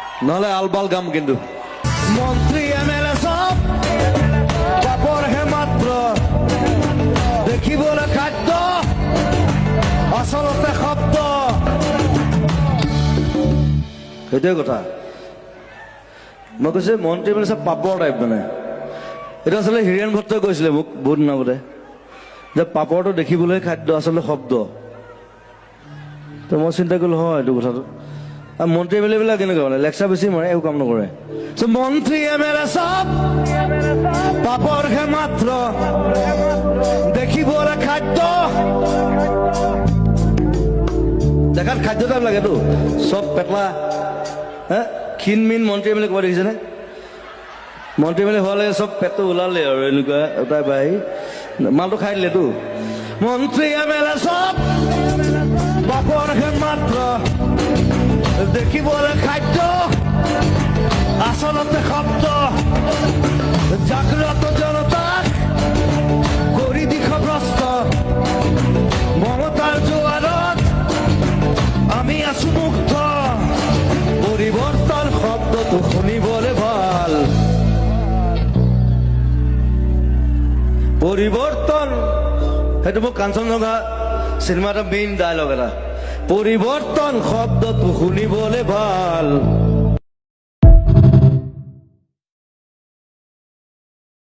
নহলে আলবাল গাম কিন্তু মন্ত্ৰী এমএলএ সব কাপড় হে মাত্ৰ দেখিবলৈ খাদ্য আচলতে শব্দ সেইটোৱে কথা মই কৈছো মন্ত্ৰী মানে চব পাপৰ টাইপ মানে এইটো আচলতে হীৰেণ ভট্টই কৈছিলে মোক বহুত দিন আগতে যে পাপৰটো দেখিবলৈ খাদ্য আচলতে শব্দ তো মই চিন্তা কৰিলো হয় এইটো কথাটো আৰু মন্ত্ৰী এম এল এ বিলাক কেনেকুৱা মানে লেকচাৰ বেছি মাৰে একো কাম নকৰে মন্ত্রী এমএলএ সব কাপড় হে মাত্র দেখিবলৈ খাদ্য দেখাত খাদ্য টাইপ লাগেতো চব পেটলা হে ক্ষীণ মিন মন্ত্ৰী এম এল এ ক'ব দেখিছেনে মন্ত্ৰী এম এল এ হোৱা লাগে চব পেটটো ওলালে আৰু এনেকুৱা তাই বাই মালটো খাই দিলেতো মন্ত্রী এমএলএ সব কাপড় হে মাত্র দেখিবলৈ খাদ্য আচলতে শব্দ জাগ্রত জনতাক কৰি দিশভ্ৰষ্ট মমতাৰ জোৱাৰত আমি আছো মুগ্ধ পৰিৱৰ্তন শব্দটো শুনিবলৈ ভাল পৰিৱৰ্তন সেইটো মোক কাঞ্চনজংঘা চিনেমা এটা মেইন ডায়লগ এটা পৰিৱৰ্তন শব্দটো শুনিবলৈ ভাল